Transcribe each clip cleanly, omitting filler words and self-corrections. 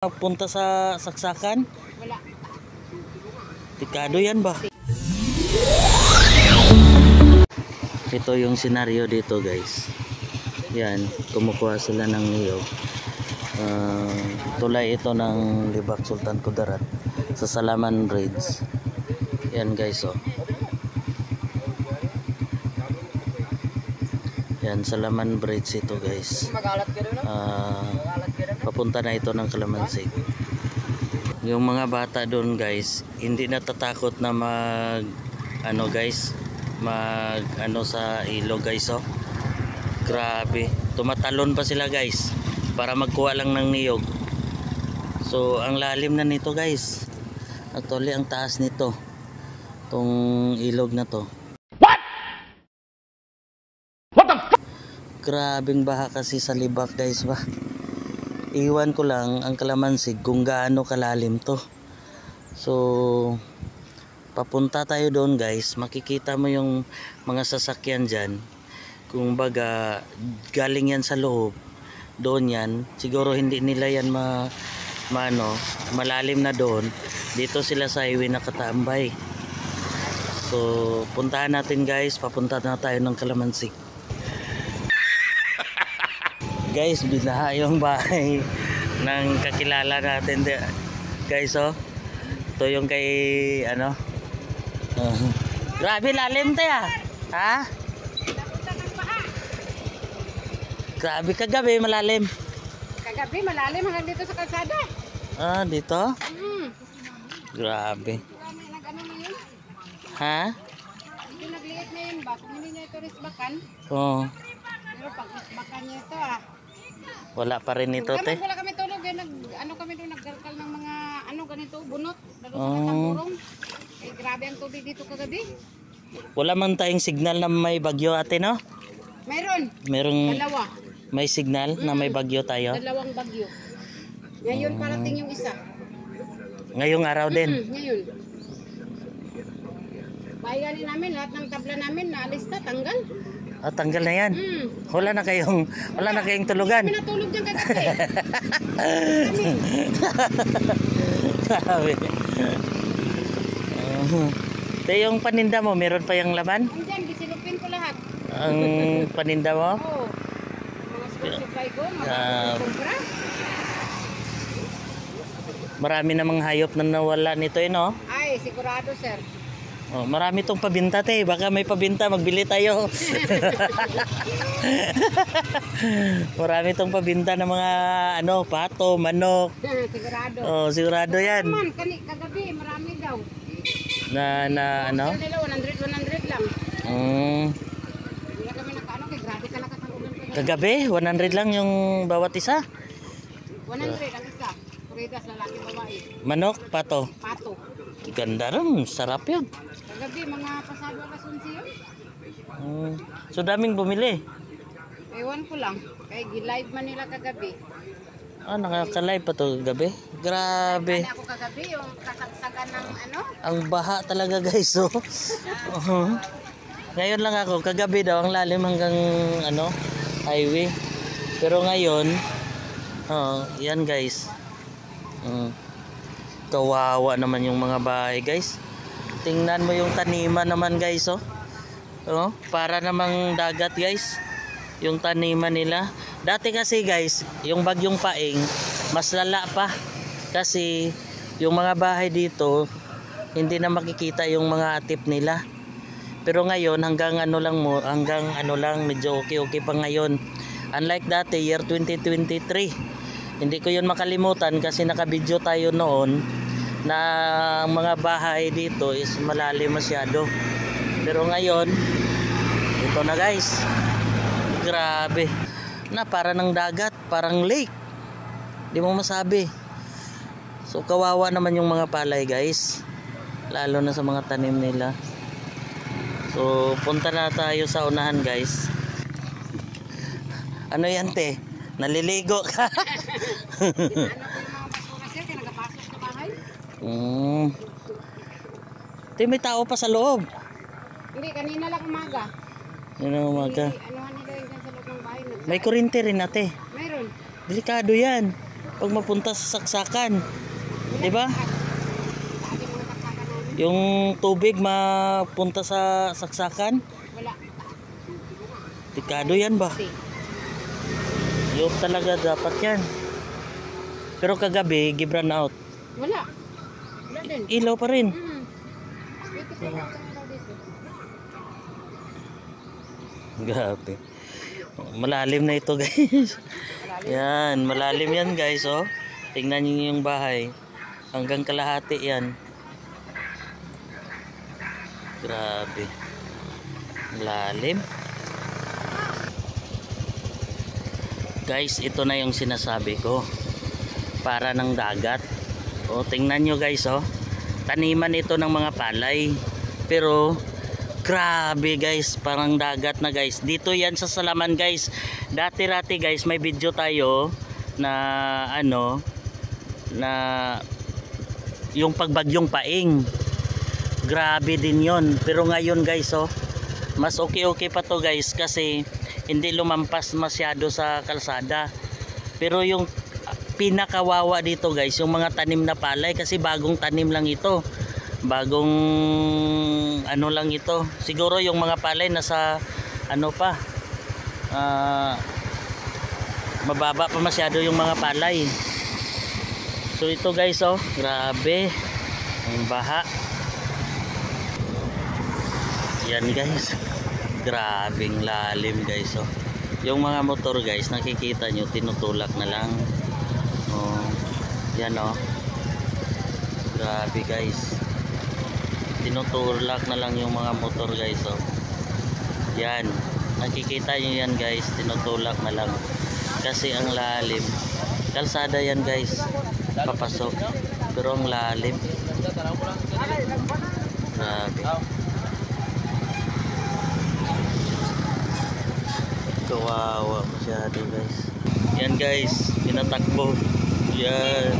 Punta sa saksakan? Wala. Tikado yan ba? Ito yung senaryo dito guys. Yan, kumukuha sila ng niyog. Tulay ito ng Libak Sultan Kudarat sa Salaman Bridge. Yan guys, oh. Yan, Salaman Bridge ito guys. Papunta na ito ng Kalamansig. Yung mga bata doon guys, hindi natatakot na mag sa ilog guys, oh. Grabe, tumatalon pa sila guys para magkuha lang ng niyog. So ang lalim na nito guys. Actually ang taas nito, tong ilog na to. What the fuck? Grabing baha kasi sa Libak guys ba. Iwan ko lang ang Kalamansig kung gaano kalalim to. So papunta tayo doon guys, makikita mo yung mga sasakyan dyan. Kung baga galing yan sa loob, doon yan, siguro hindi nila yan malalim na doon. Dito sila sa highway nakatambay. So puntahan natin guys, papunta na tayo ng Kalamansig. Guys, binaha yung bahay ng kakilala natin guys, oh. Ito yung kay grabe lalim tayo, ha? Grabe kagabi malalim. Kagabi malalim hanggang dito sa kalsada. Ah, dito? Grabe. Nag-ano na yun? Ha? Hindi nagliit na yun ba? Kung hindi niya ito risbakan. Oo. Pero pag risbakan niya ito Wala pa rin ito, te. Wala kami tulog eh. Kami doon naggalkal ng mga ganito, bunot. Lalo sa katamburong. Eh, grabe ang tubig dito kagabi. Wala man tayong signal na may bagyo, ate, no? Meron. Merong Dalawa. may signal na may bagyo tayo. Dalawang bagyo. Ngayon parating yung isa. Ngayong araw din. Ngayon. Bayanin namin lahat ng tabla namin naalis na, tanggal. Ah, tanggal na yan. Wala na kayong tulugan. Kami natulog dyan kagabi. Grabe. Te, yung paninda mo, meron pa yung laman? Andyan, gisilupin ko lahat. Ang paninda mo? Oo. Mga supply ko, mga kumpra. Marami namang hayop na nawala nito, no? Ay, sigurado, sir. Oh, marami tong pabinta, te. Baka may pabinta, magbili tayo. Marami tong pabinta ng mga pato, manok. Sigurado. Oh, sigurado yan. Naman, kagabi, marami daw. Na ano? Sir nila, 100 lang. Hindi na kami nakaano, kay grabe ka nakatalunan ko. Kagabi, 100 lang yung bawat isa. 100 ang isa. Kuridas, lalaki, babae. Manok, pato. Pato. Ganda rin, sarap yun. Kagabi, mga pasado alas 11 yun. So daming bumili. Ewan ko lang. Kaya gi-live man nila kagabi. Ah, nakaka-live pa to gabi. Grabe. Ako kagabi, yung kasagsagan ng Ang baha talaga guys, oh. Ngayon lang ako, kagabi daw ang lalim hanggang highway. Pero ngayon, yan guys. Kawawa naman yung mga bahay guys. Tingnan mo yung taniman naman guys, oh. Para namang dagat guys yung taniman nila. Dati kasi guys, yung bagyong Paeng mas lala pa. Kasi yung mga bahay dito hindi na makikita yung mga atip nila. Pero ngayon hanggang medyo okay pa ngayon. Unlike dati year 2023. Hindi ko yun makalimutan kasi nakabidyo tayo noon na mga bahay dito is malalim masyado. Pero ngayon, ito na guys. Grabe. Na para ng dagat, parang lake. Di mo masabi. So kawawa naman yung mga palay guys. Lalo na sa mga tanim nila. So punta na tayo sa unahan guys. Ano yan, te? Naliligo ka. Te, may tao pa sa loob. Hindi, kanina lang umaga. Umaga. Anuhan nila yung sa loob ng bahay. May kuryente rin, ate. Meron. Delikado yan. Pag mapunta sa saksakan. 'Di ba? Dati mga saksakan namin. Yung tubig mapunta sa saksakan. Wala. Tikado yan ba? Hindi. Yung talaga dapat yan. Pero kagabi, gibran out. Wala. Wala din. Ilaw pa rin. Dito pa lang daw dito. Grabe. Malalim na ito guys. Yan, malalim yan guys oh. Tingnan niyo yung bahay. Hanggang kalahati yan. Grabe. Lalim. Guys, ito na yung sinasabi ko. Para ng dagat. O, tingnan nyo guys oh. Taniman ito ng mga palay. Pero grabe guys, parang dagat na guys. Dito yan sa Salaman guys. Dati-rati guys, may video tayo na ano, na yung pagbagyong Paing. Grabe din yon. Pero ngayon guys oh, mas okay pa to guys kasi hindi lumampas masyado sa kalsada. Pero yung pinakawawa dito guys, yung mga tanim na palay kasi bagong tanim lang ito. Bagong ano lang ito. Siguro yung mga palay nasa ano pa, mababa pa masyado yung mga palay. So ito guys oh, grabe ang baha. Yan guys, grabing lalim guys oh. Yung mga motor guys, nakikita nyo tinutulak na lang. Oh, yan oh. Grabe guys, tinutulak na lang yung mga motor guys oh. Yan, nakikita nyo yan guys, tinutulak na lang kasi ang lalim. Kalsada yan guys, papasok pero ang lalim. Grabe, kawawa masyado guys. Yan guys, pinatakbo. Yan.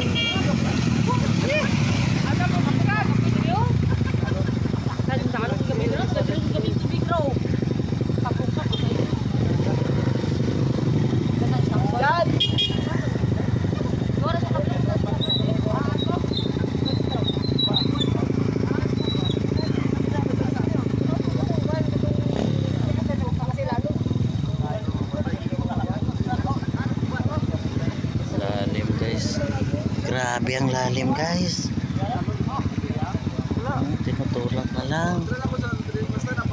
Lalim guys. Grabe ang lalim guys. Tinutulak na lang.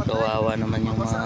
Kawawa naman yung mga